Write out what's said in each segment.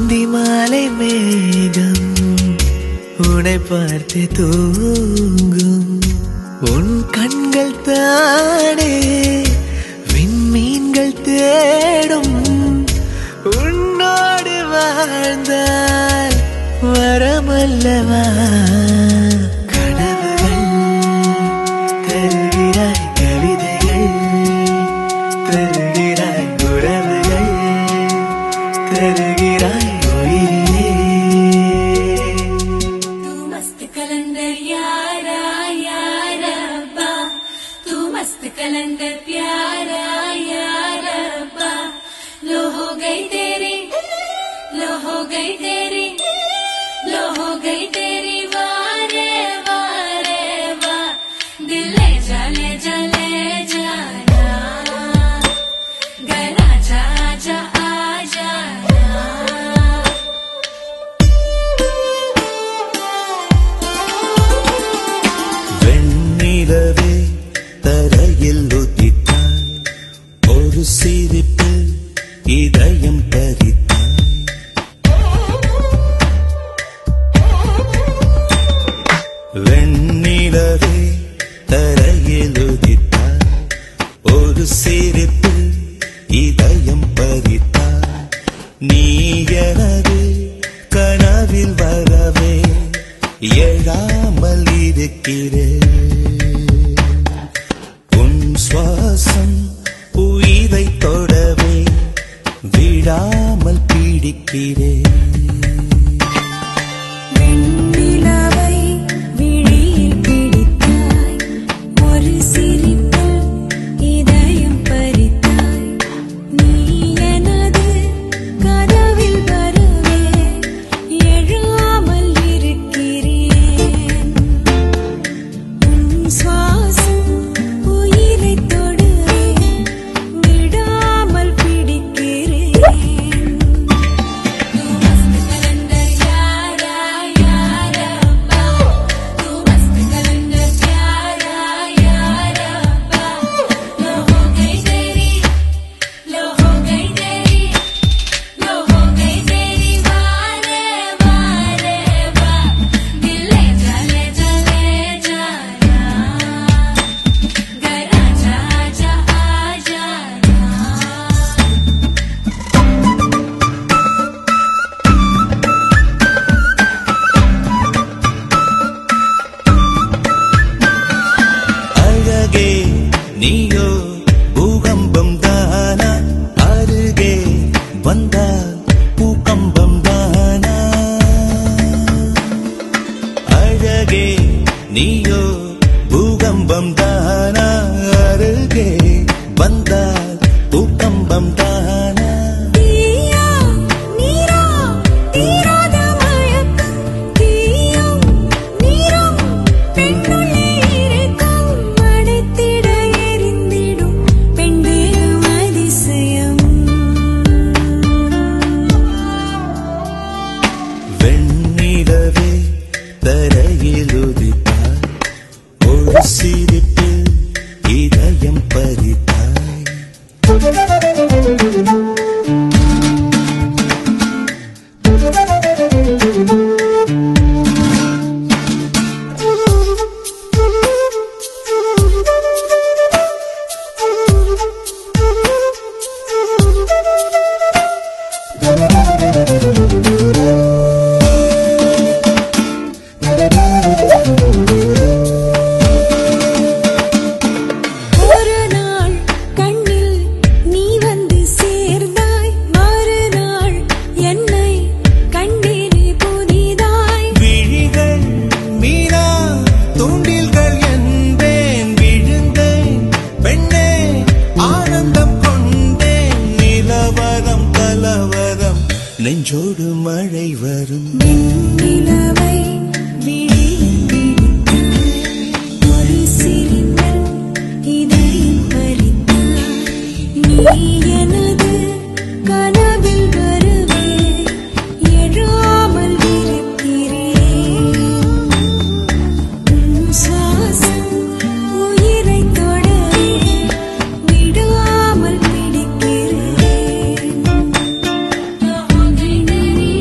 அந்தி மாலை மேகம் உன்னை பார்த்து தூங்கும். உன் கண்கள் தானே விண்மீன்கள் தேடும். உன்னோடு வாழ்ந்தால் வரமல்லவா. கனவுகள் தருகிறாய், கவிதைகள் தருகிறாய், உறவுகள் தருகிறாய் உயிரிலே. तू मस्त कलंदर यारा यारब्बा, तू मस्त कलंदर प्यारा यारब्बा. लो हो गई तेरी, लो हो गई तेरी, लो हो गई तेरी वारे वारे वा. दिल ले जा ले जा ले जाना, घर आजा आजा आ जाना. வெண்ணிலவே தரையில் உதித்தாய், ஒரு சிரிப்பில் இதயம் பறித்தாய். வெண்ணிலவே தரையில் உதித்தாய், ஒரு சிரிப்பில் இதயம் பறித்தாய். நீ எனது கனவில் வரவே எழாமல் இருக்கிறேன். உன் சுவாசம் உயிரை தொடவே விடாமல் பிடிக்கிறேன். வெண்ணிலவை விழியில் பிடித்தாய், ஒரு சிரிப்பில் இதயம் பறித்தாய். நீ எனது கனவில் வரவே எழாமல் இருக்கிறேன். உன் சுவாசம் உயிரை தொடவே விடாமல் பிடிக்கிறேன். तू मस्त कलंदर यारा यारब्बा, तू मस्त कलंदर प्यारा यारब्बा. लो हो गई तेरी, लो हो गई तेरी, लो हो गई तेरी वारे वारे वा. दिल ले जा ले जा ले जाना, घर आजा आजा आ जाना. அழகே நீயோ பூகம்பம் தானா, அருகே வந்தால் பூகம்பம் தானா. அழகே நீயோ பூகம்பம் தானா, அருகே வந்தால் பூகம்பம் தானா. தீயா நீரா தீராத மயக்கம், தீயும் நீரும் பெண்ணுள்ளே இருக்கும். அடைத்திட எரிந்திடும் பெண்பேரும் அதிசயம். வெண்ணிலவே தரையில் உதித்தாய், ஒரு சிரிப்பில் இதயம் பறித்தாய். ஒரு நாள் கண்ணில் நீ வந்து சேர்ந்தாய், மறுநாள் என்னை கண்டேனே புதிதாய். விழிகள் மீனா தூண்டில்கள் என்பேன், விழுந்தேன் பெண்ணே ஆனந்தம் கொண்டேன். நிலவரம் கலவரம் நெஞ்சோடு மழை வரும். வெண்ணிலவை விழியில் பிடித்தாய், ஒரு சிரிப்பில் இதயம் பறித்தாய். நீ எனது கனவில் வரவே எழாமல் இருக்கிறேன். உன் சுவாசம் உயிரை தொடவே விடாமல் பிடிக்கிறேன். लो हो गई तेरी,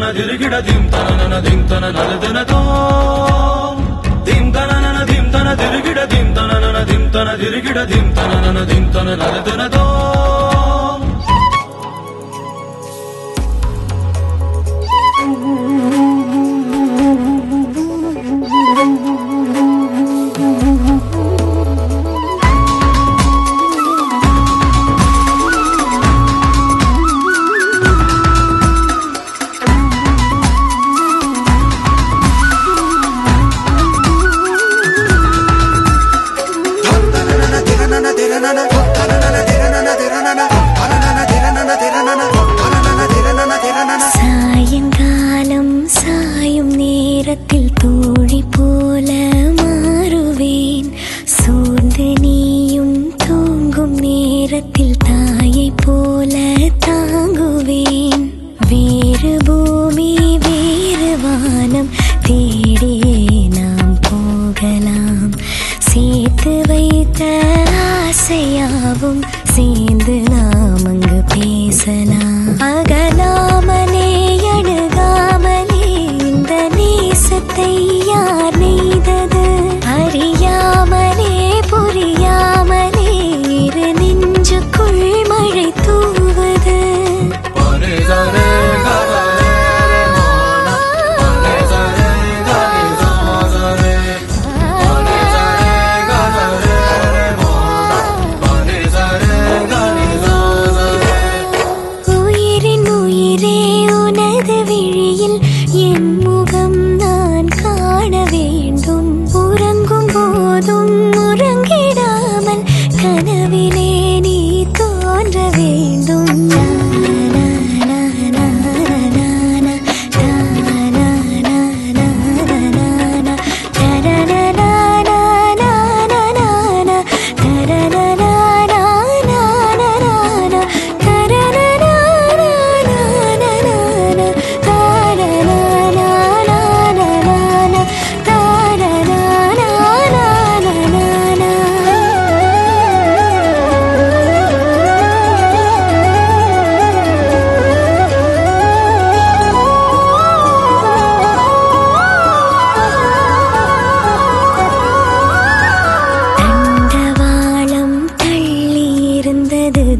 tana dirigida dim tana naladana to dim tana dirigida dim tana dirigida dim tana naladana to சாயங்காலம் சாயும் நேரத்தில் தோழி போல மாறுவேன். சோர்ந்து நீயும் தூங்கும் நேரத்தில் தாயை போல தாங்குவேன். வேறு பூமி வேறு வானம் தேடியே நாம் போகலாம். சேர்த்து வைத்த ஆசையாவும் சேர்ந்து நாம் அங்கு பேசலாம். அகலாமலே அணுகாமலே இந்த நேசத்தை யார் நெய்தது? அறியாமலே புரியாமலே இரு நெஞ்சுக்குள் மழை தூவது. கனவிலே நீ தோன்ற வேண்டும்.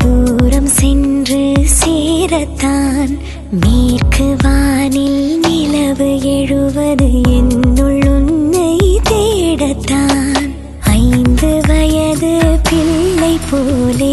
தூரம் சென்று சேரத்தான் மேற்கு வானில் நிலவு எழுவது என்னுள் உன்னை தேடத்தான். 5 வயது பிள்ளை போலே